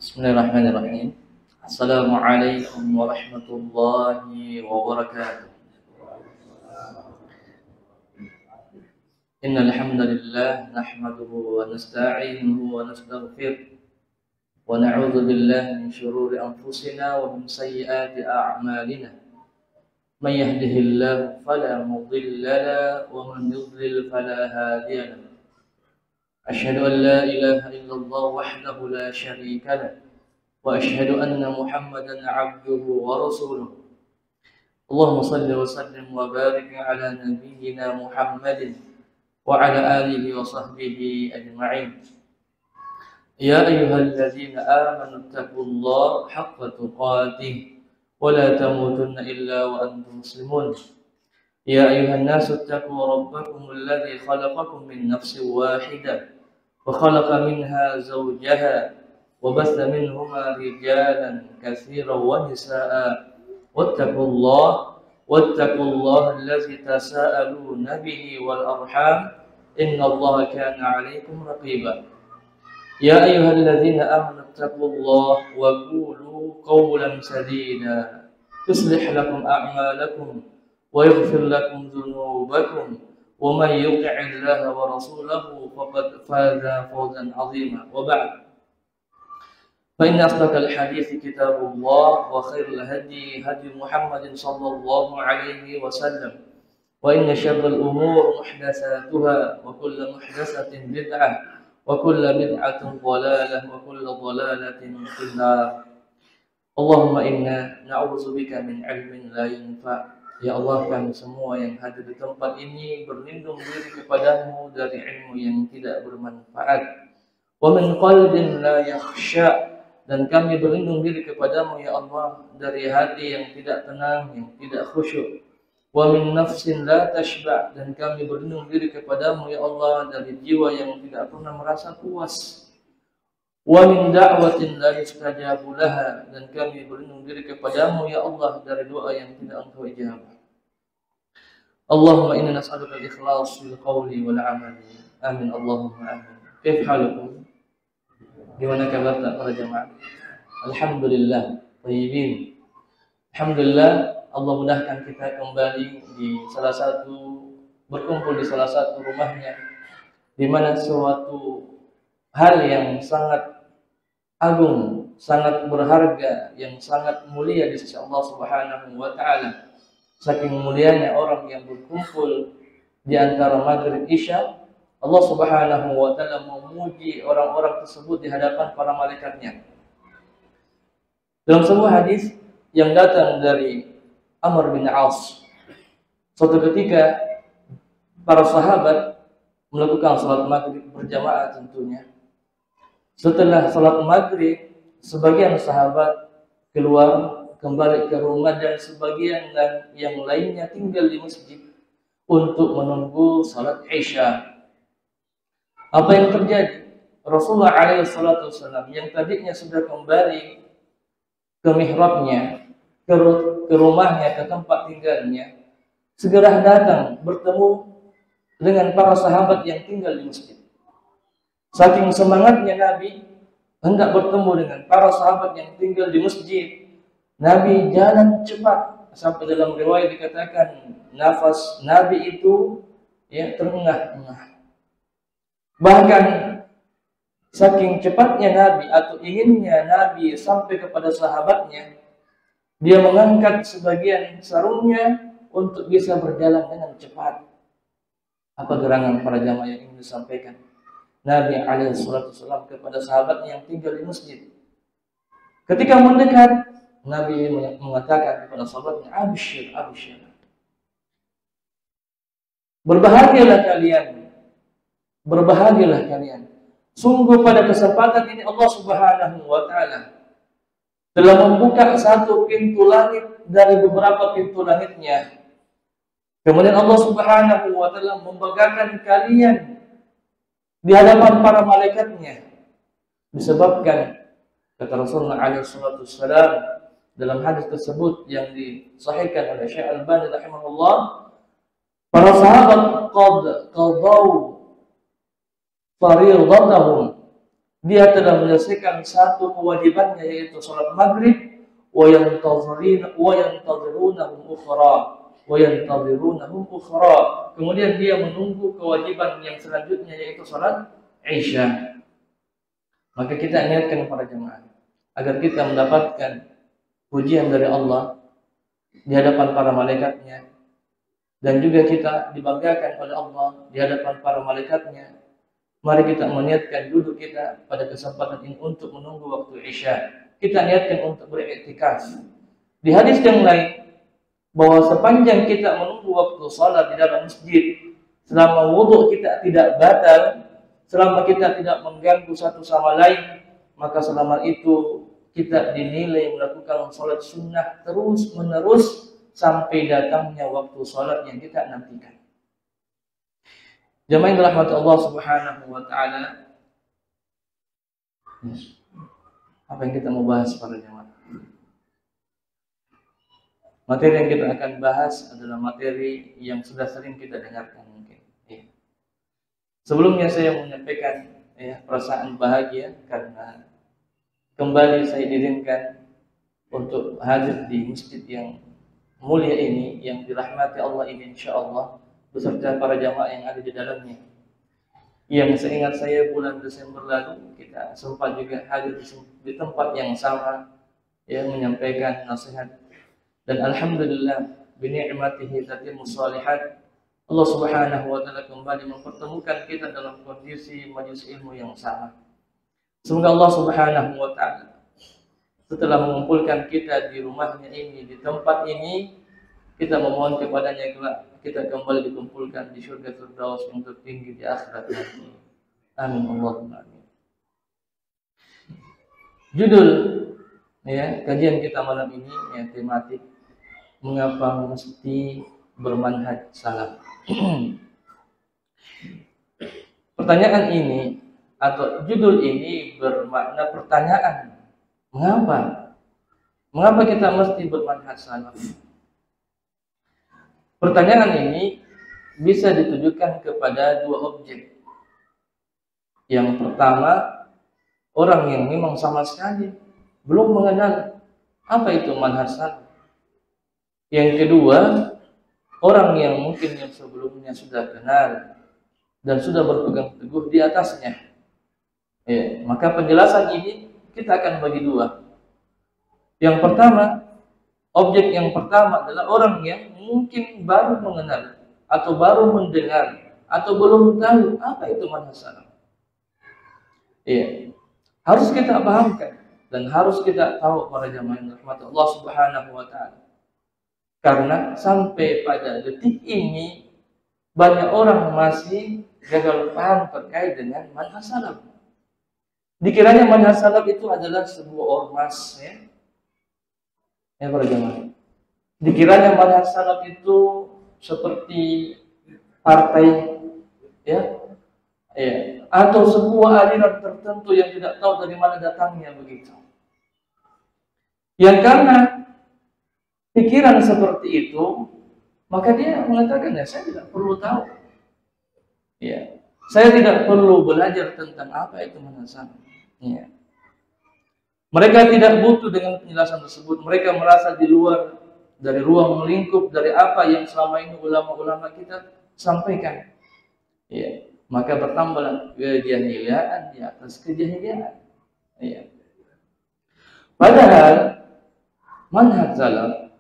Bismillahirrahmanirrahim. Assalamualaikum warahmatullahi wabarakatuh. Innal hamdalillah nahmaduhu wa nasta'inuhu wa nastaghfiruh wa na'udzu billahi min shururi anfusina wa min sayyiati a'malina. May yahdihillahu fala mudilla lahu wa man yudlil fala hadiya lahu. Asyhadu an la ilaha illallah wahdahu la syarika lahu wa asyhadu anna Muhammadan 'abduhu wa rasuluh. Allahumma shalli wa sallim wa barik ala nabiyyina Muhammadin wa ala alihi wa sahbihi ajma'in. Ya ayyuhalladzina amanu taqullaha haqqa tuqatih wa la tamutunna illa wa antum muslimun. Ya ayyuhan nasu taqu rabbakum alladzi khalaqakum min nafsin wahidah وخلق منها زوجها وبث منهما رجالا كثيرا ونساء واتقوا الله الذي تساءلون به والأرحام إن الله كان عليكم رقيبا يا أيها الذين آمنوا اتقوا الله وقولوا قولا سديدا يصلح لكم أعمالكم ويغفر لكم ذنوبكم ومن يطع الله ورسوله فقد فاز فوزا عظيما وبعد فإن أصدق الحديث كتاب الله وخير الهدي هدي محمد صلى الله عليه وسلم وإن شر الأمور محدثاتها وكل محدثة بدعة وكل بدعة ضلالة وكل ضلالة في النار اللهم إنا نعوذ بك من علم لا ينفع. Ya Allah, kami semua yang hadir di tempat ini berlindung diri kepadamu dari ilmu yang tidak bermanfaat. Wa min qalbin la yakhsha, dan kami berlindung diri kepadamu ya Allah dari hati yang tidak tenang, yang tidak khusyuk. Wa min nafsin la tashba, dan kami berlindung diri kepadamu ya Allah dari jiwa yang tidak pernah merasa puas. Wa min da'watin la yustajabu laha, dan kami berlindung diri kepadamu ya Allah dari doa yang tidak Engkau ijabah. Allahumma inna nas'aluka al-ikhlas fil qawli wal 'amali. Amin Allahumma amin. Kaif halukum? Gimana kabar para jemaah? Alhamdulillah, thayyibin. Alhamdulillah, Allah mudahkan kita kembali berkumpul di salah satu rumahnya, di mana suatu hal yang sangat agung, sangat berharga, yang sangat mulia di sisi Allah Subhanahu wa taala. Saking mulianya orang yang berkumpul di antara maghrib isya, Allah Subhanahu wa taala memuji orang-orang tersebut di hadapan para malaikatnya. Dalam sebuah hadis yang datang dari Amr bin As, suatu ketika para sahabat melakukan salat maghrib berjamaah tentunya. Setelah salat maghrib, sebagian sahabat keluar kembali ke rumah dan sebagian yang lainnya tinggal di masjid untuk menunggu salat isya. Apa yang terjadi? Rasulullah SAW yang tadinya sudah kembali ke mihrabnya, ke rumahnya, ke tempat tinggalnya, segera datang bertemu dengan para sahabat yang tinggal di masjid. Saking semangatnya Nabi hendak bertemu dengan para sahabat yang tinggal di masjid, Nabi jalan cepat sampai dalam riwayat dikatakan nafas Nabi itu terengah-engah. Bahkan saking cepatnya Nabi atau inginnya Nabi sampai kepada sahabatnya, dia mengangkat sebagian sarungnya untuk bisa berjalan dengan cepat. Apa gerangan para jamaah yang ingin disampaikan Nabi SAW kepada sahabatnya yang tinggal di masjid? Ketika mendekat, Nabi mengatakan kepada sahabatnya, "Abshir, abshir. Berbahagialah kalian. Sungguh pada kesempatan ini Allah Subhanahu wa taala telah membuka satu pintu langit dari beberapa pintu langitnya. Kemudian Allah Subhanahu wa taala membanggakan kalian di hadapan para malaikatnya, disebabkan kata Rasulullah SAW dalam hadis tersebut yang disahihkan oleh Syekh Al-Albani rahimahullah, para sahabat qadau fariidatahum dia telah menyelesaikan satu kewajibannya, yaitu salat maghrib, wa yantazirunahum ukhra. Kemudian dia menunggu kewajiban yang selanjutnya, yaitu salat Isya. Maka kita niatkan para jemaah agar kita mendapatkan pujian dari Allah di hadapan para malaikatnya, dan juga kita dibanggakan oleh Allah di hadapan para malaikatnya. Mari kita meniatkan duduk kita pada kesempatan ini untuk menunggu waktu Isya. Kita niatkan untuk beriktikaf. Di hadis yang lain, bahwa sepanjang kita menunggu waktu salat di dalam masjid, selama wudhu kita tidak batal, selama kita tidak mengganggu satu sama lain, maka selama itu kita dinilai melakukan salat sunnah terus menerus sampai datangnya waktu salat yang kita nantikan. Jemaah yang dirahmati Allah Subhanahu wa taala, apa yang kita mau bahas para jemaah? Materi yang kita akan bahas adalah materi yang sudah sering kita dengarkan mungkin. Sebelumnya saya menyampaikan perasaan bahagia karena kembali saya diizinkan untuk hadir di masjid yang mulia ini, yang dirahmati Allah ini, insyaallah, beserta para jamaah yang ada di dalamnya. Yang seingat saya bulan Desember lalu kita sempat juga hadir di tempat yang sama, menyampaikan nasihat, dan alhamdulillah bini'matihi tatimmus shalihat. Allah Subhanahu wa taala kembali mempertemukan kita dalam kondisi majelis ilmu yang sama. Semoga Allah Subhanahu wa taala setelah mengumpulkan kita di rumahnya ini, di tempat ini, kita memohon kepadanya kita kembali dikumpulkan di surga Firdaus yang tertinggi di akhirat nanti. Amin Allahumma amin. Judul kajian kita malam ini tematik mengapa mesti bermanhaj salaf. Pertanyaan ini atau judul ini bermakna pertanyaan. Mengapa? Mengapa kita mesti bermanhaj salaf? Pertanyaan ini bisa ditujukan kepada dua objek. Yang pertama, orang yang memang sama sekali belum mengenal apa itu manhaj salaf. Yang kedua, orang yang mungkin yang sebelumnya sudah kenal dan sudah berpegang teguh di atasnya. Maka penjelasan ini kita akan bagi dua. Yang pertama, objek yang pertama adalah orang yang mungkin baru mengenal atau baru mendengar atau belum tahu apa itu manhaj salaf. Harus kita pahamkan dan harus kita tahu para jamaah yang dirahmati Allah Subhanahu wa taala. Karena sampai pada detik ini banyak orang masih gagal paham terkait dengan manhaj salaf. Dikiranya manhaj salaf itu adalah sebuah ormas, para jamaah. Dikiranya manhaj salaf itu seperti partai, atau sebuah aliran tertentu yang tidak tahu dari mana datangnya begitu. Yang karena pikiran seperti itu, maka dia mengatakan, saya tidak perlu tahu. Saya tidak perlu belajar tentang apa itu manhaj salaf. Mereka tidak butuh dengan penjelasan tersebut. Mereka merasa di luar dari ruang lingkup dari apa yang selama ini ulama-ulama kita sampaikan. Maka bertambahlah kejahilan di atas kejahilan. Padahal manhaj salaf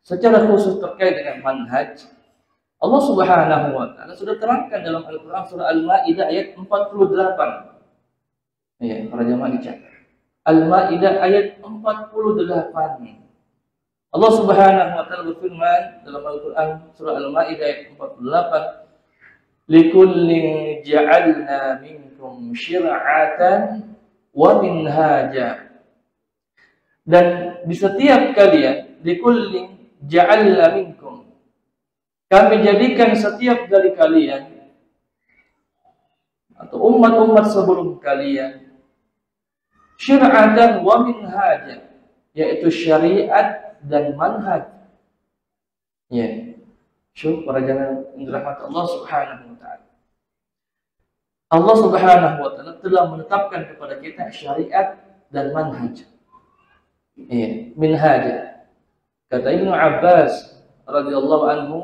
secara khusus terkait dengan manhaj, Allah Subhanahu wa taala sudah terangkan dalam Al-Qur'an surah Al-Maidah ayat 48. Para jamaah dicatat. Al-Maidah ayat 48. Allah Subhanahu wa taala berfirman dalam Al-Qur'an surah Al-Maidah ayat 48, "Likullin ja'alna minkum syir'atan wa minhaja." Dan di setiap kalian, likullin ja'alna minkum, kami jadikan setiap dari kalian atau umat-umat sebelum kalian syir'atan wa minhaja, yaitu syariat dan manhaj. Syukur para jamaah yang dirahmati Allah Subhanahu wa taala. Allah Subhanahu wa taala telah menetapkan kepada kita syariat dan manhaj. Iya, minhaj. Kata Ibnu Abbas radhiyallahu anhu,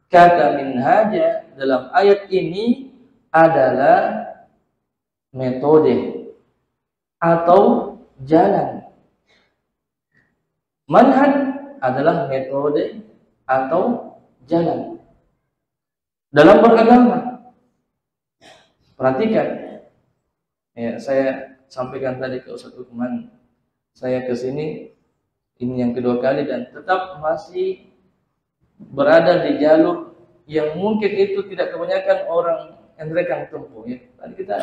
kata minhaj dalam ayat ini adalah metode atau jalan. Manhaj adalah metode atau jalan dalam beragama. Perhatikan, ya, saya sampaikan tadi ke Ustaz Lukman, saya ke sini ini yang kedua kali dan tetap masih berada di jalur yang mungkin itu tidak kebanyakan orang Nrekang tempuh. Ya. Tadi kita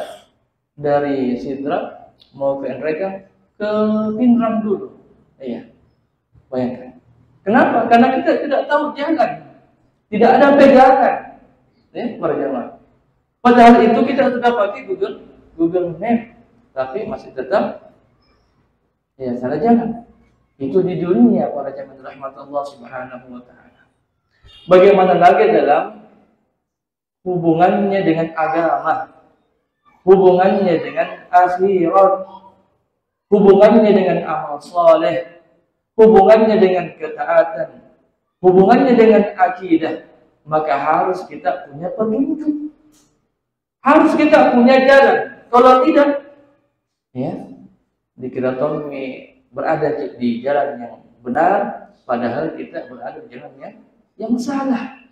dari Sidra mau ke Nrekang ke Pinrang dulu. Iya, bayangkan. Kenapa? Karena kita tidak tahu jalan, tidak ada pegangan, ya, para jamaah. Padahal itu kita sudah pakai Google Map, tapi masih tetap ya salah jalan. Itu di dunia para jamaah rahmat Allah Subhanahu wa taala. Bagaimana lagi dalam hubungannya dengan agama, hubungannya dengan akhirat, hubungannya dengan amal soleh, hubungannya dengan ketaatan, hubungannya dengan akidah, maka harus kita punya petunjuk. Harus kita punya jalan. Kalau tidak, ya, dikira Tommy berada di jalan yang benar, padahal kita berada di jalan yang salah.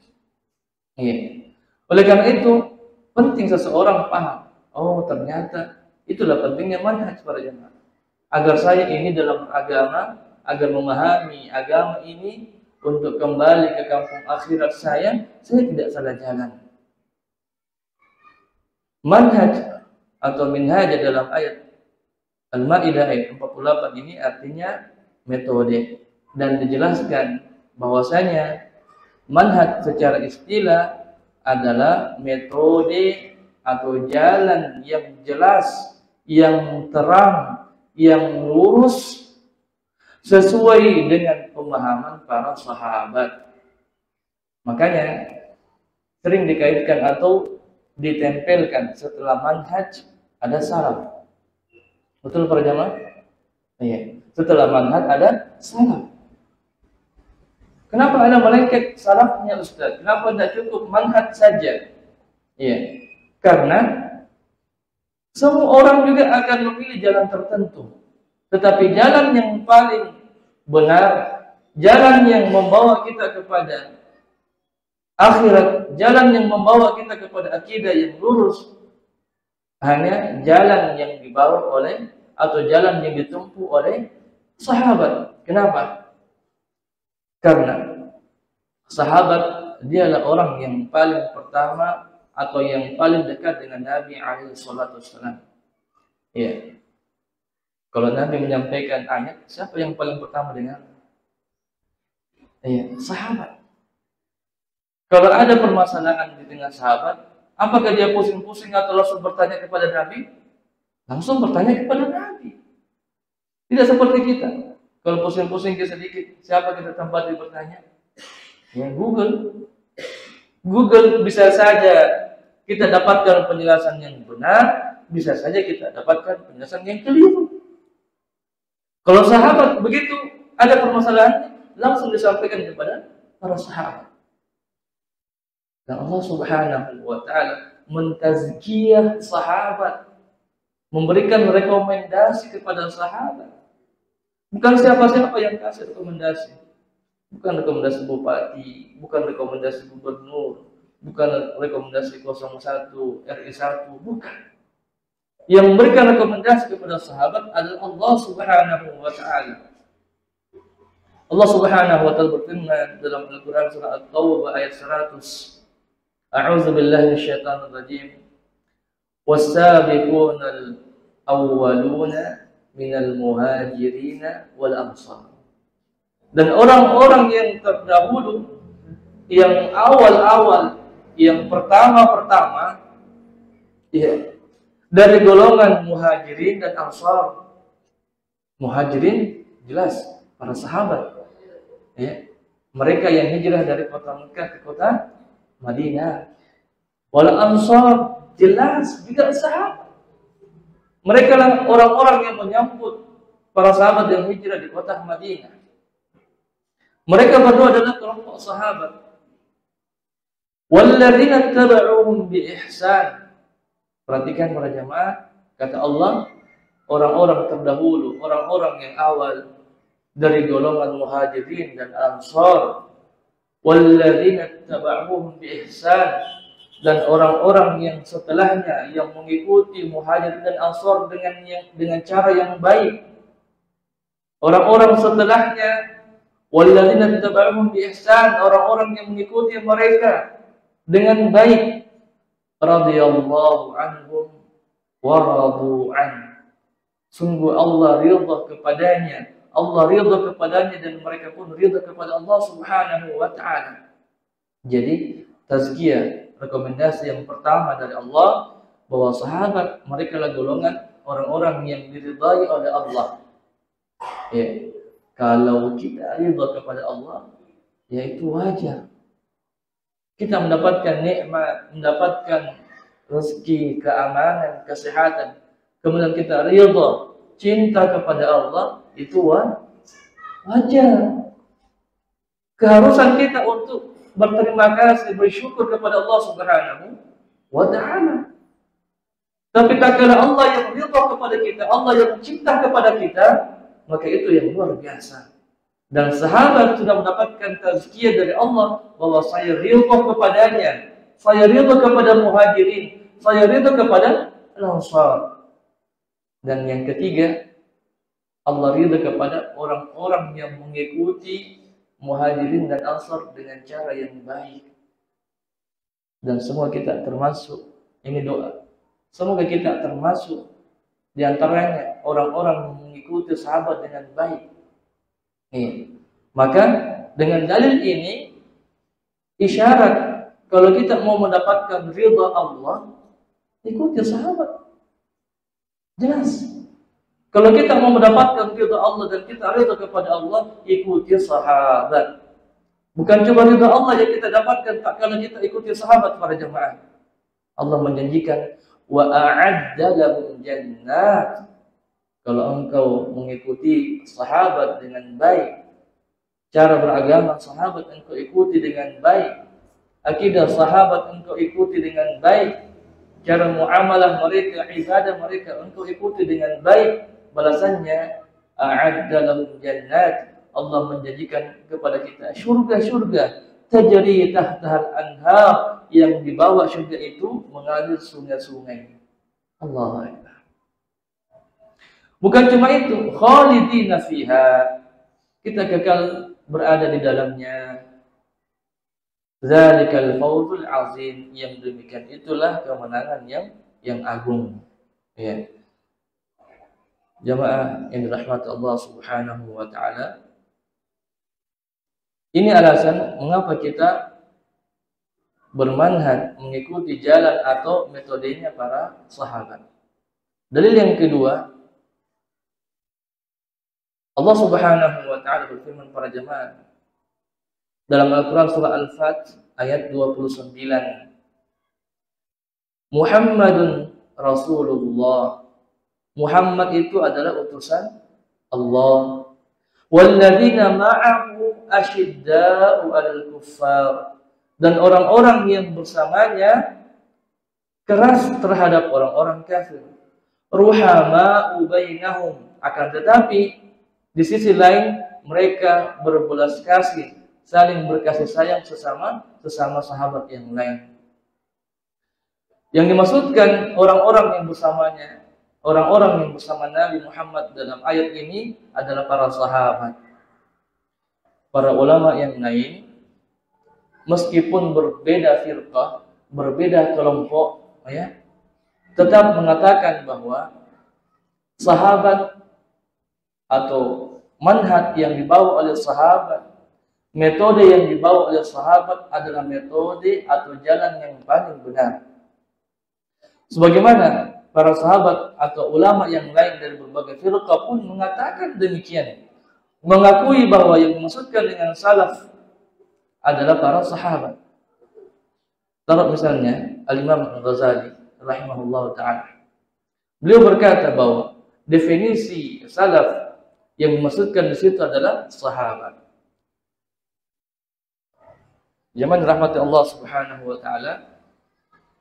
Ya. Oleh karena itu, penting seseorang paham. Oh, ternyata itulah pentingnya manhaj para jemaah. Agar saya ini dalam agama, agar memahami agama ini untuk kembali ke kampung akhirat saya tidak salah jalan. Manhaj atau minhaj dalam ayat Al-Maidah ayat 48 ini artinya metode, dan dijelaskan bahwasanya manhaj secara istilah adalah metode atau jalan yang jelas, yang terang, yang lurus sesuai dengan pemahaman para sahabat. Makanya sering dikaitkan atau ditempelkan setelah manhaj ada salaf. Betul para jamaah? Iya. Setelah manhaj ada salaf. Kenapa ada melengket salafnya Ustaz? Kenapa tidak cukup manhaj saja? Iya. Karena semua orang juga akan memilih jalan tertentu. Tetapi jalan yang paling benar, jalan yang membawa kita kepada akhirat, jalan yang membawa kita kepada akidah yang lurus, hanya jalan yang dibawa oleh atau jalan yang ditempuh oleh sahabat. Kenapa? Karena sahabat dialah orang yang paling pertama atau yang paling dekat dengan Nabi alaihi salatu wassalam. Ya. Kalau Nabi menyampaikan ayat, siapa yang paling pertama dengar? Ya, sahabat. Kalau ada permasalahan di tengah sahabat, apakah dia pusing-pusing atau langsung bertanya kepada Nabi? Langsung bertanya kepada Nabi. Tidak seperti kita. Kalau pusing-pusing sedikit, siapa kita tempati bertanya? Ya, Google. Google bisa saja kita dapatkan penjelasan yang benar, bisa saja kita dapatkan penjelasan yang keliru. Kalau sahabat begitu ada permasalahannya, langsung disampaikan kepada para sahabat. Dan Allah Subhanahu wa taala mentazkiyah sahabat, memberikan rekomendasi kepada sahabat. Bukan siapa-siapa yang kasih rekomendasi. Bukan rekomendasi bupati, bukan rekomendasi gubernur, bukan rekomendasi 01, RI1, bukan. Yang memberikan rekomendasi kepada sahabat adalah Allah Subhanahu wa taala. Allah Subhanahu wa taala berfirman dalam Al-Qur'an surah At-Taubah ayat 100. A'udzu billahi minasyaitonir rajim. Was-sabiqunal awwaluna minal muhajirin wal ansar. Dan orang-orang yang terdahulu, yang awal-awal, yang pertama-pertama, ya, dari golongan muhajirin dan ansar. Muhajirin jelas para sahabat, ya, mereka yang hijrah dari kota Mekah ke kota Madinah. Wal ansar, Jelas juga sahabat. Mereka lah orang-orang yang menyambut para sahabat yang hijrah di kota Madinah. Mereka berdua adalah kelompok sahabat. Walladzina tabauhum bi ihsan. Perhatikan para jamaah, kata Allah, orang-orang terdahulu, orang-orang yang awal dari golongan muhajirin dan ansar. Walladzina tabauhum bi ihsan, dan orang-orang yang setelahnya yang mengikuti muhajirin dan ansar dengan cara yang baik. Orang-orang setelahnya, walladzina tabauhum bi ihsan, orang-orang yang mengikuti mereka dengan baik, radhiyallahu anhum wa radu an. Sungguh Allah ridha kepadanya, Allah ridha kepadanya dan mereka pun ridha kepada Allah Subhanahu wa taala. Jadi tazkiyah, rekomendasi yang pertama dari Allah bahwa sahabat mereka adalah golongan orang-orang yang diridhai oleh Allah. Ya, kalau kita ridha kepada Allah, ya itu wajar. Kita mendapatkan nikmat, mendapatkan rezeki, keamanan, kesehatan, kemudian kita ridha, cinta kepada Allah, itu wajar. Keharusan kita untuk berterima kasih, bersyukur kepada Allah Subhanahu wa taala. Tapi tatkala Allah yang ridha kepada kita, Allah yang cinta kepada kita, maka itu yang luar biasa. Dan sahabat sudah mendapatkan tazkiyah dari Allah bahwa saya ridha kepadanya, saya ridha kepada muhajirin, saya ridha kepada ansar. Dan yang ketiga, Allah ridha kepada orang-orang yang mengikuti muhajirin dan ansar dengan cara yang baik. Dan semua kita termasuk, ini doa, semoga kita termasuk di antaranya orang-orang yang mengikuti sahabat dengan baik. Maka dengan dalil ini isyarat kalau kita mau mendapatkan ridha Allah, ikuti sahabat. Jelas. Kalau kita mau mendapatkan ridha Allah dan kita ridha kepada Allah, ikuti sahabat. Bukan cuma ridha Allah yang kita dapatkan tak kalau kita ikuti sahabat para jemaah. Allah menjanjikan wa a'adda lahum jannat. Kalau engkau mengikuti sahabat dengan baik, cara beragama sahabat engkau ikuti dengan baik, akidah sahabat engkau ikuti dengan baik, cara muamalah mereka, ibadah mereka engkau ikuti dengan baik, balasannya a'adda lahum jannat. Allah menjanjikan kepada kita syurga-syurga tajri tahtahal anhar, yang di bawah syurga itu mengalir sungai-sungai. Allahu Akbar. Bukan cuma itu, khalidina fiha, kita kekal berada di dalamnya. Zalikal fawzul azim, yang demikian itulah kemenangan yang agung. Ya. Jamaah yang dirahmati Allah Subhanahu wa taala. Ini alasan mengapa kita bermanhaj mengikuti jalan atau metodenya para sahabat. Dalil yang kedua, Allah Subhanahu wa taala berfirman para jemaah dalam Al-Qur'an surah Al-Fat ayat 29. Muhammadun Rasulullah. Muhammad itu adalah utusan Allah. Walladzina ma'ahu asyidda'u 'alal kuffar. Dan orang-orang yang bersamanya keras terhadap orang-orang kafir. Ruhama'u bainahum. Akan tetapi di sisi lain mereka berbelas kasih, saling berkasih sayang sesama sahabat yang lain. Yang dimaksudkan orang-orang yang bersamanya, orang-orang yang bersama Nabi Muhammad dalam ayat ini adalah para sahabat. Para ulama yang lain, meskipun berbeda firqah, berbeda kelompok, ya, tetap mengatakan bahwa sahabat atau manhaj yang dibawa oleh sahabat, metode yang dibawa oleh sahabat adalah metode atau jalan yang paling benar. Sebagaimana para sahabat atau ulama yang lain dari berbagai firqah pun mengatakan demikian, mengakui bahwa yang dimaksudkan dengan salaf adalah para sahabat. Taruh misalnya Al-Imam Al-Ghazali rahimahullah taala. Beliau berkata bahwa definisi salaf yang dimaksudkan di situ adalah sahabat. Zaman rahmat Allah Subhanahu wa taala.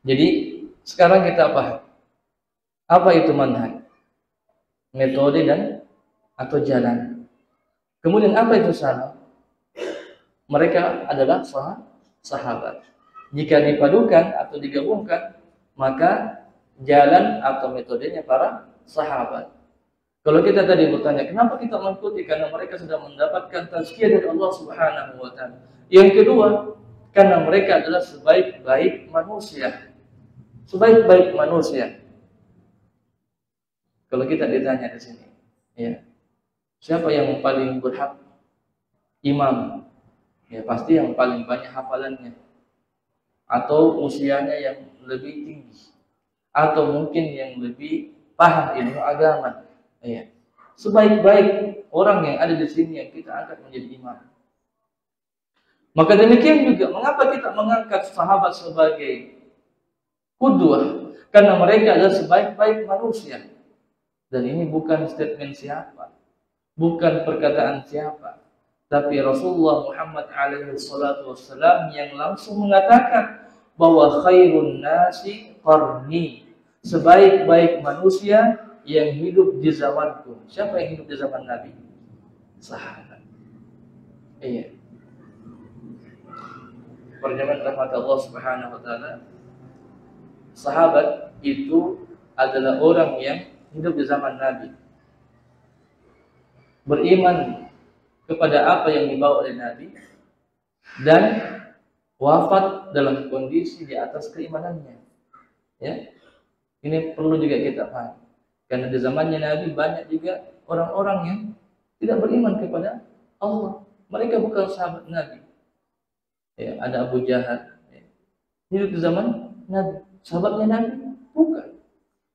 Jadi sekarang kita paham apa itu manhaj, metode dan atau jalan. Kemudian apa itu salaf? Mereka adalah sahabat. Jika dipadukan atau digabungkan, maka jalan atau metodenya para sahabat. Kalau kita tadi bertanya, kenapa kita mengikuti? Karena mereka sudah mendapatkan tazkiyah dari Allah Subhanahu wa taala. Yang kedua, karena mereka adalah sebaik-baik manusia. Sebaik-baik manusia. Kalau kita ditanya di sini, ya, siapa yang paling berhak imam? Ya, pasti yang paling banyak hafalannya, atau usianya yang lebih tinggi, atau mungkin yang lebih paham ilmu agama. Ya. Sebaik-baik orang yang ada di sini yang kita angkat menjadi imam. Maka demikian juga mengapa kita mengangkat sahabat sebagai qudwah? Karena mereka adalah sebaik-baik manusia. Dan ini bukan statement siapa, bukan perkataan siapa, tapi Rasulullah Muhammad alaihi salatu wassalam yang langsung mengatakan bahwa khairun nasi qarni, sebaik-baik manusia yang hidup di zamanku. Siapa yang hidup di zaman Nabi? Sahabat. Iya. Perjamuan rahmat Allah Subhanahu wa taala. Sahabat itu adalah orang yang hidup di zaman Nabi, beriman kepada apa yang dibawa oleh Nabi, dan wafat dalam kondisi di atas keimanannya. Ya, ini perlu juga kita paham. Karena di zamannya Nabi banyak juga orang-orang yang tidak beriman kepada Allah. Mereka bukan sahabat Nabi. Ya, ada Abu Jahal, ya, hidup di zaman Nabi. Sahabatnya Nabi? Bukan.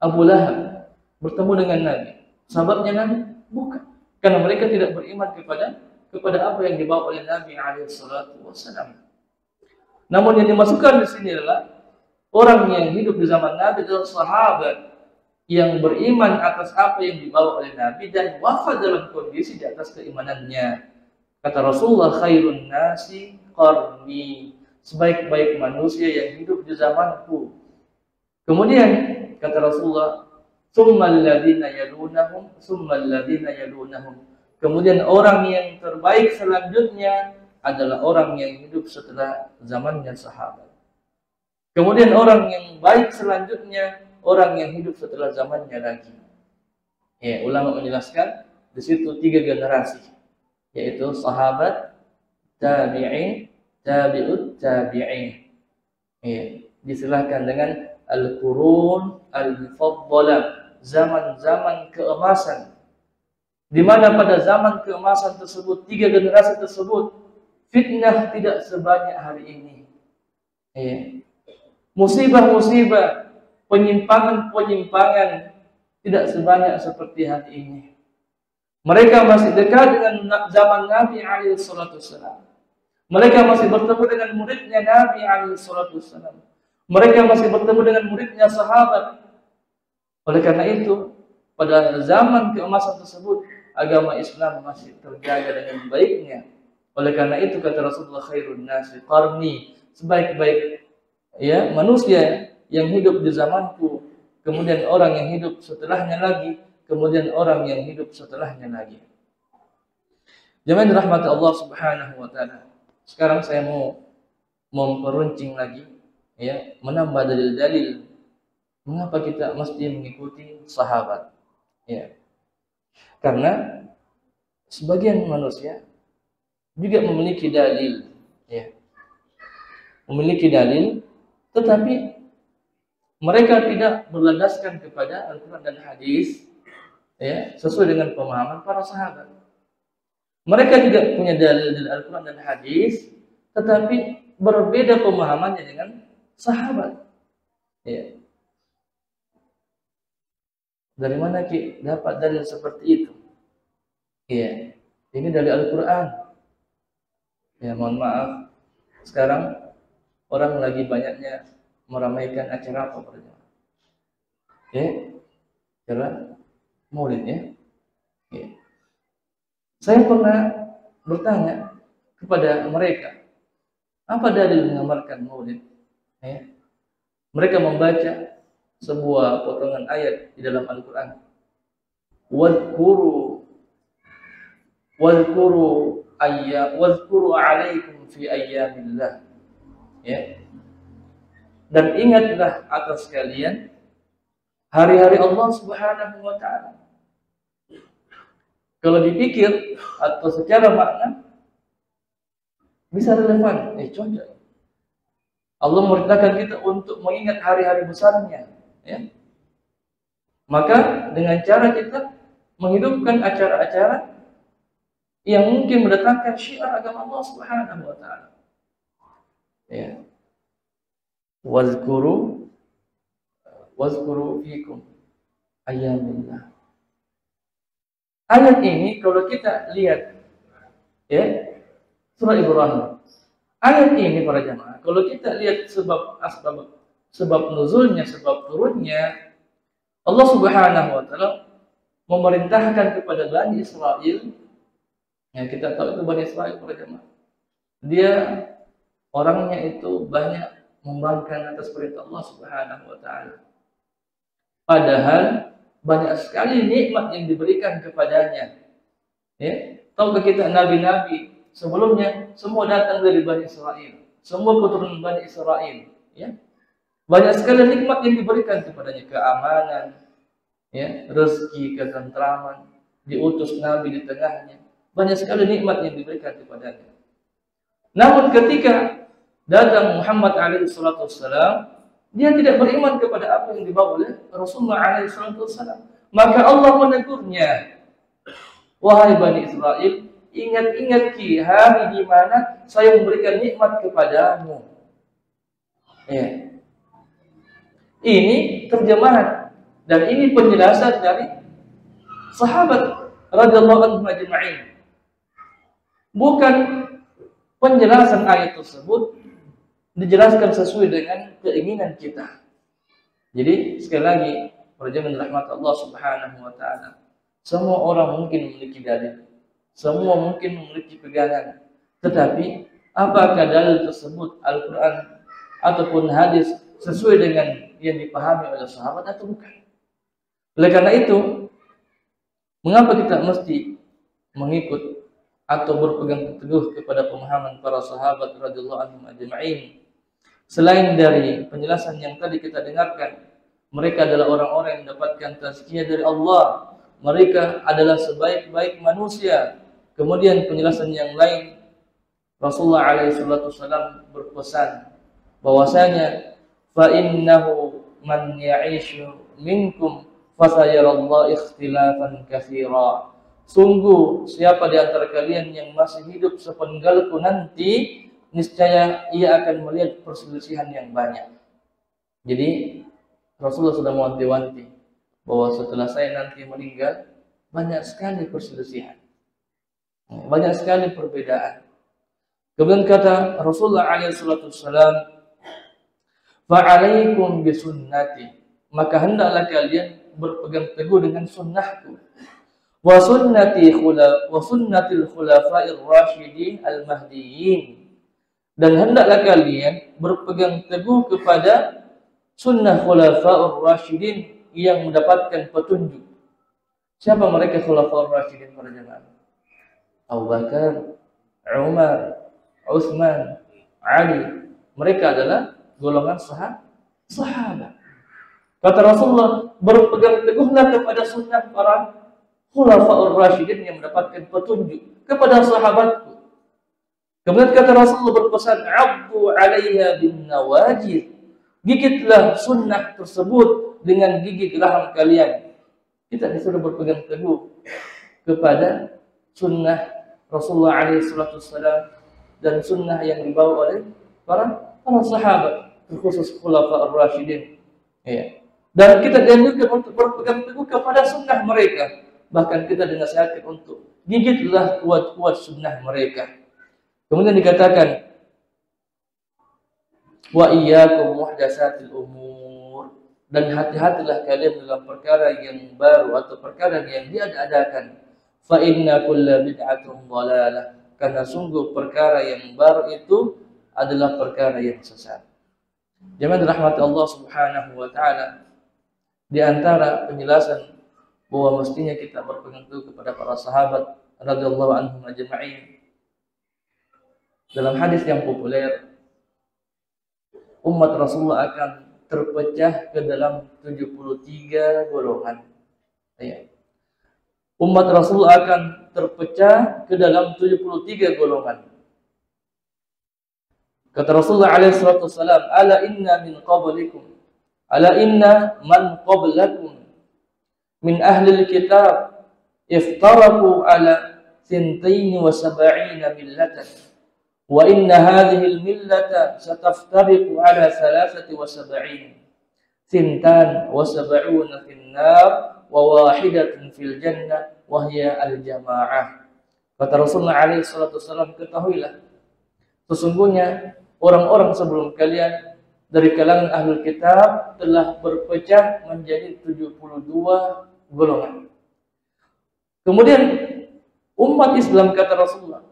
Abu Lahab bertemu dengan Nabi. Sahabatnya Nabi? Bukan. Karena mereka tidak beriman kepada apa yang dibawa oleh Nabi alaihi salatu wasallam. Namun yang dimasukkan di sini adalah orang yang hidup di zaman Nabi adalah sahabat yang beriman atas apa yang dibawa oleh Nabi dan wafat dalam kondisi di atas keimanannya. Kata Rasulullah, khairun nasi qarni, sebaik-baik manusia yang hidup di zamanku. Kemudian kata Rasulullah, summal ladzina yalunahum, summal ladzina yalunahum. Kemudian orang yang terbaik selanjutnya adalah orang yang hidup setelah zamannya sahabat. Kemudian orang yang baik selanjutnya orang yang hidup setelah zamannya lagi. Ya, ulama menjelaskan di situ 3 generasi, yaitu sahabat, tabi'in, tabi'ut tabi'in. Ya, disilahkan dengan al-qurun al-mufaddalah, zaman-zaman keemasan. Di mana pada zaman keemasan tersebut, 3 generasi tersebut, fitnah tidak sebanyak hari ini. Ya. Musibah-musibah, penyimpangan-penyimpangan tidak sebanyak seperti hari ini. Mereka masih dekat dengan zaman Nabi alaihi salatu wasallam. Mereka masih bertemu dengan muridnya Nabi alaihi salatu wasallam. Mereka masih bertemu dengan muridnya sahabat. Oleh karena itu, pada zaman keemasan tersebut, agama Islam masih terjaga dengan baiknya. Oleh karena itu kata Rasulullah, khairun nasi qarni, sebaik-baik ya manusia yang hidup di zamanku, kemudian orang yang hidup setelahnya lagi, kemudian orang yang hidup setelahnya lagi. Jemaah rahmat Allah Subhanahu wa taala. Sekarang saya mau memperuncing lagi, ya, menambah dalil-dalil mengapa kita mesti mengikuti sahabat. Ya. Karena sebagian manusia juga memiliki dalil, ya. Memiliki dalil, tetapi mereka tidak berlandaskan kepada Al-Quran dan hadis, ya, sesuai dengan pemahaman para sahabat. Mereka juga punya dalil dari Al-Quran dan hadis, tetapi berbeda pemahamannya dengan sahabat. Ya. Dari mana Ki dapat dalil seperti itu? Ya, ini dari Al-Quran. Ya, mohon maaf, sekarang orang lagi banyaknya meramaikan acara apa? Ya, cara maulid ya. Ya. Saya pernah bertanya kepada mereka, apa dalil mengamalkan maulid? Ya. Mereka membaca sebuah potongan ayat di dalam Al-Quran. Wadhkuru alaikum fi ayyamillah. Ya. Dan ingatlah atas kalian hari-hari Allah Subhanahu wa taala. Kalau dipikir atau secara makna bisa relevan, cocok. Allah memerintahkan kita untuk mengingat hari-hari besarnya, ya. Maka dengan cara kita menghidupkan acara-acara yang mungkin mendatangkan syiar agama Allah Subhanahu wa taala. Ya. Wazkuru fikum ayyamillah. Ayat ini kalau kita lihat ya, surah Ibrahim. Ayat ini para jamaah, kalau kita lihat sebab nuzulnya, sebab turunnya, Allah Subhanahu wa taala memerintahkan kepada Bani Israel. Ya, kita tahu itu Bani Israel para jamaah. Dia orangnya itu banyak membangkang atas perintah Allah Subhanahu wa taala. Padahal banyak sekali nikmat yang diberikan kepadanya. Ya, tahukah kita nabi-nabi sebelumnya semua datang dari Bani Israel, semua keturunan Bani Israel, ya. Banyak sekali nikmat yang diberikan kepadanya, keamanan, ya, rezeki, ketentraman, diutus nabi di tengahnya. Banyak sekali nikmat yang diberikan kepadanya. Namun ketika datang Muhammad alaihi salatu wassalam, dia tidak beriman kepada apa yang dibawa oleh Rasulullah alaihi salatu wassalam. Maka Allah menegurnya, wahai Bani Israel, ingat-ingat hari di mana saya memberikan nikmat kepadamu. Ya. Ini terjemahan dan ini penjelasan dari sahabat radhiyallahu anhum ajma'in. Bukan penjelasan ayat tersebut dijelaskan sesuai dengan keinginan kita. Jadi sekali lagi, para jemaah rahmat Allah Subhanahu wa taala, semua orang mungkin memiliki dalil, semua mungkin memiliki pegangan, tetapi apakah dalil tersebut Al-Quran ataupun hadis sesuai dengan yang dipahami oleh sahabat atau bukan? Oleh karena itu, mengapa kita mesti mengikut atau berpegang teguh kepada pemahaman para sahabat radhiyallahu anhum ajma'in? Selain dari penjelasan yang tadi kita dengarkan, mereka adalah orang-orang yang mendapatkan tazkiyah dari Allah. Mereka adalah sebaik-baik manusia. Kemudian penjelasan yang lain, Rasulullah alaihi salatu wasallam berpesan bahwasanya fa innahu man ya'ishu minkum fasayarallahu ikhtilafan katsira. Sungguh siapa di antara kalian yang masih hidup sepenggalku nanti, niscaya ia akan melihat perselisihan yang banyak. Jadi Rasulullah sudah mewanti-wanti bahwa setelah saya nanti meninggal, banyak sekali perselisihan, banyak sekali perbedaan. Kemudian kata Rasulullah SAW, fa'alaikum bisunnati, maka hendaklah kalian berpegang teguh dengan sunnahku, wa sunnatil khulafa'ir rasyidin al-mahdiyyin, dan hendaklah kalian berpegang teguh kepada sunnah khulafa'ur rasyidin yang mendapatkan petunjuk. Siapa mereka khulafa'ur rasyidin para jemaah? Abu Bakar, Umar, Utsman, Ali. Mereka adalah golongan sahabat. Kata Rasulullah, berpegang teguhlah kepada sunnah para khulafa'ur rasyidin yang mendapatkan petunjuk kepada sahabatku. Kemudian kata Rasulullah berpesan, "Abdu 'alaiha bin nawajid." Gigitlah sunnah tersebut dengan gigi geraham kalian. Kita disuruh berpegang teguh kepada sunnah Rasulullah alaihi salatu wassalam dan sunnah yang dibawa oleh para sahabat, terkhusus khulafa'ur rasyidin. Ya. Dan kita dianjurkan untuk berpegang teguh kepada sunnah mereka. Bahkan kita dinasihatkan untuk gigitlah kuat-kuat sunnah mereka. Kemudian dikatakan, wa iyyakum muhdatsatil umur, dan hati-hatilah kalian dalam perkara yang baru atau perkara yang diadakan. Fa inna kulla bid'atin dhalalah, karena sungguh perkara yang baru itu adalah perkara yang sesat. Jemaah dirahmati Allah Subhanahu wa taala, di antara penjelasan bahwa mestinya kita berpegang teguh kepada para sahabat radhiyallahu anhum ajma'in, dalam hadis yang populer, umat Rasulullah akan terpecah ke dalam 73 golongan. Ya. Umat Rasulullah akan terpecah ke dalam 73 golongan. Kata Rasulullah alaihi wasallam, "Ala inna min qablikum, ala inna man qablakum min ahli al-kitab iftaraku ala 72 millatan. Wa inna hadhihi al-millata sataftariqu ala 73 sintan wa sab'una fin nar wa wahidatun fil jannah wa hiya al-jamaah." Kata Rasulullah alaihi wasallam, ketahuilah sesungguhnya orang-orang sebelum kalian dari kalangan ahlul kitab telah berpecah menjadi 72 golongan. Kemudian umat Islam, kata Rasulullah,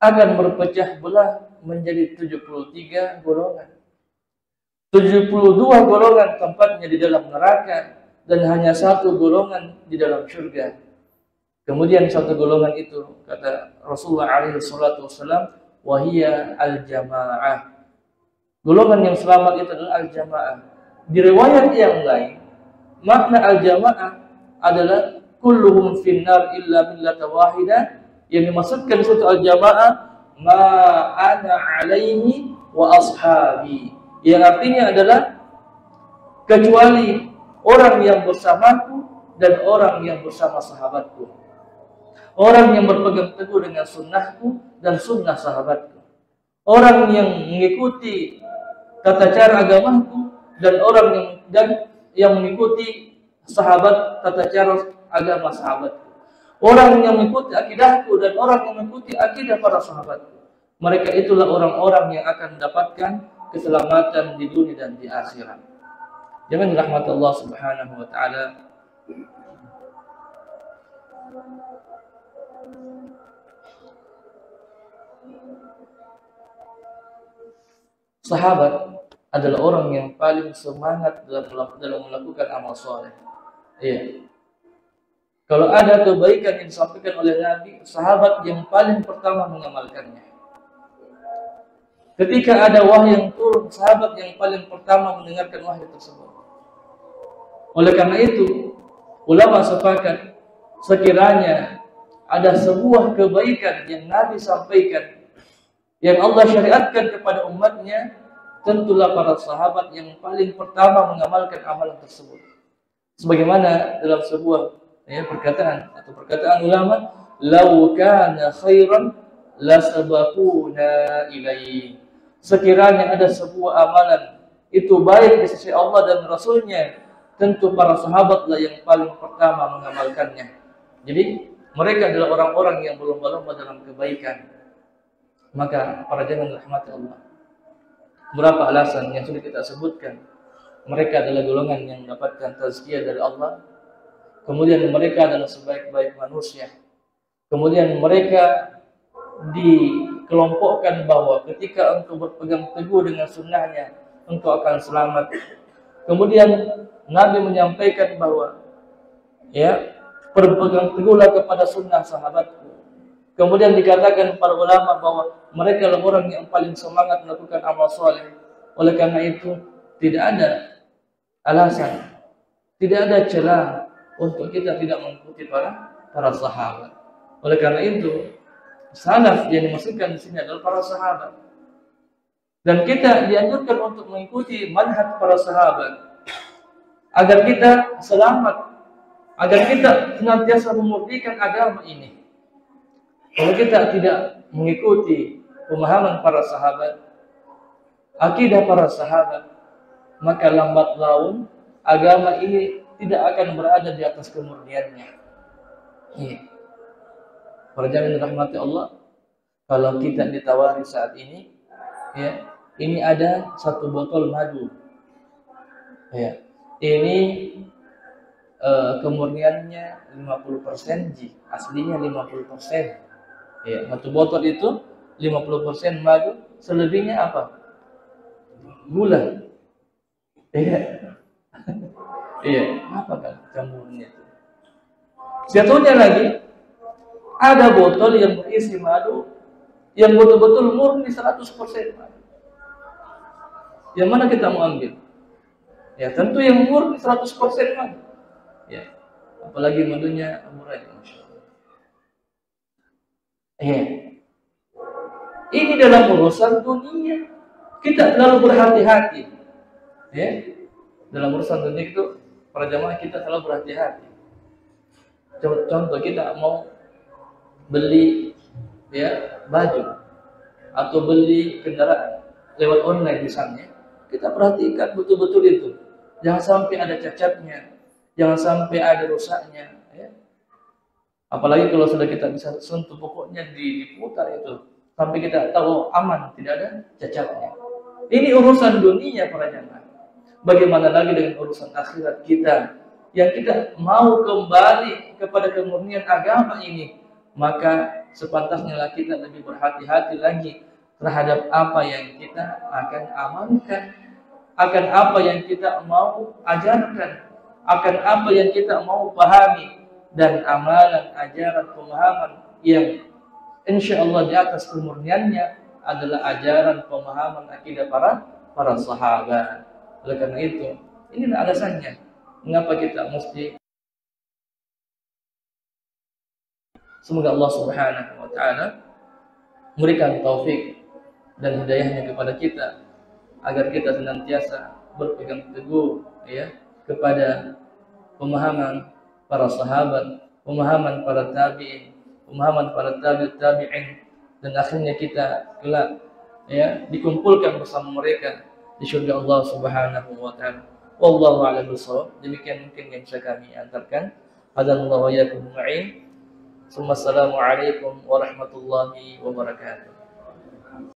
akan berpecah belah menjadi 73 golongan. 72 golongan tempatnya di dalam neraka dan hanya satu golongan di dalam surga. Kemudian satu golongan itu, kata Rasulullah alaihi wasallam, wahia al-jamaah. Golongan yang selamat itu adalah al-jamaah. Di riwayat yang lain, makna al-jamaah adalah kulluhum finnar illa millata wahidah. Yang dimaksudkan suatu al-jamaah, ma ana alaihi wa ashabi. Yang artinya adalah kecuali orang yang bersamaku dan orang yang bersama sahabatku. Orang yang berpegang teguh dengan sunnahku dan sunnah sahabatku. Orang yang mengikuti tata cara agamaku dan orang yang mengikuti sahabat tata cara agama sahabatku. Orang yang mengikuti akidahku dan orang yang mengikuti akidah para sahabatku. Mereka itulah orang-orang yang akan mendapatkan keselamatan di dunia dan di akhirat. Jangan dirahmati Allah Subhanahu wa taala. Sahabat adalah orang yang paling semangat dalam melakukan amal soleh. Iya. Kalau ada kebaikan yang disampaikan oleh Nabi, sahabat yang paling pertama mengamalkannya. Ketika ada wahyu yang turun, sahabat yang paling pertama mendengarkan wahyu tersebut. Oleh karena itu, ulama sepakat sekiranya ada sebuah kebaikan yang Nabi sampaikan, yang Allah syariatkan kepada umatnya, tentulah para sahabat yang paling pertama mengamalkan amalan tersebut. Sebagaimana dalam sebuah perkataan ulama, "Lau kana khairan lasabaquna ilaihi." Sekiranya ada sebuah amalan itu baik di sisi Allah dan Rasulnya, tentu para sahabatlah yang paling pertama mengamalkannya. Jadi mereka adalah orang-orang yang berlomba-lomba dalam kebaikan. Maka para jemaah rahmati Allah, berapa alasan yang sudah kita sebutkan. Mereka adalah golongan yang mendapatkan tazkiyah dari Allah. Kemudian mereka adalah sebaik-baik manusia. Kemudian mereka dikelompokkan bahwa ketika engkau berpegang teguh dengan sunnahnya, engkau akan selamat. Kemudian Nabi menyampaikan bahwa berpegang teguhlah kepada sunnah sahabatku. Kemudian dikatakan para ulama bahwa mereka adalah orang yang paling semangat melakukan amal soleh. Oleh karena itu, tidak ada alasan, tidak ada celah untuk kita tidak mengikuti para sahabat. Oleh karena itu, salaf yang dimaksudkan di sini adalah para sahabat. Dan kita dianjurkan untuk mengikuti manhaj para sahabat agar kita selamat, agar kita senantiasa memurnikan agama ini. Kalau kita tidak mengikuti pemahaman para sahabat, akidah para sahabat, maka lambat laun agama ini tidak akan berada di atas kemurniannya. Para jemaah rahmati Allah, kalau kita ditawari saat ini, ini ada satu botol madu, ini kemurniannya 50% ji, aslinya 50%. Ya, satu botol itu 50% madu, selebihnya apa? Gula. Iya. Iya, apa kan campurannya itu? Satunya lagi, ada botol yang berisi madu yang betul-betul murni 100% madu. Yang mana kita mau ambil? Ya, tentu yang murni 100% madu. Ya. Apalagi madunya murah, masyaallah. Iya. Ini dalam urusan dunia kita terlalu berhati-hati. Ya. Dalam urusan dunia itu para jamaah kita selalu berhati-hati. Contoh kita mau beli ya baju atau beli kendaraan lewat online misalnya, kita perhatikan betul-betul itu. Jangan sampai ada cacatnya, jangan sampai ada rusaknya. Ya. Apalagi kalau sudah kita bisa sentuh, pokoknya diputar itu sampai kita tahu aman, tidak ada cacatnya. Ini urusan dunia para jamaah. Bagaimana lagi dengan urusan akhirat kita yang kita mau kembali kepada kemurnian agama ini? Maka sepantasnya kita lebih berhati-hati lagi terhadap apa yang kita akan amalkan, akan apa yang kita mau ajarkan, akan apa yang kita mau pahami, dan amalan, ajaran, pemahaman yang insya Allah di atas kemurniannya adalah ajaran, pemahaman akidah para sahabat. Oleh karena itu, inilah alasannya mengapa kita mesti. Semoga Allah Subhanahu wa taala memberikan taufik dan hidayahnya kepada kita agar kita senantiasa berpegang teguh ya kepada pemahaman para sahabat, pemahaman para tabi'in, pemahaman para tabi'in, dan akhirnya kita kelak ya dikumpulkan bersama mereka di surga Allah Subhanahu wa taala. Wallahu a'lam bishawab. Demikian mungkin yang bisa kami antarkan. Hadallahu wa iyyakum ma'in. Assalamualaikum warahmatullahi wabarakatuh.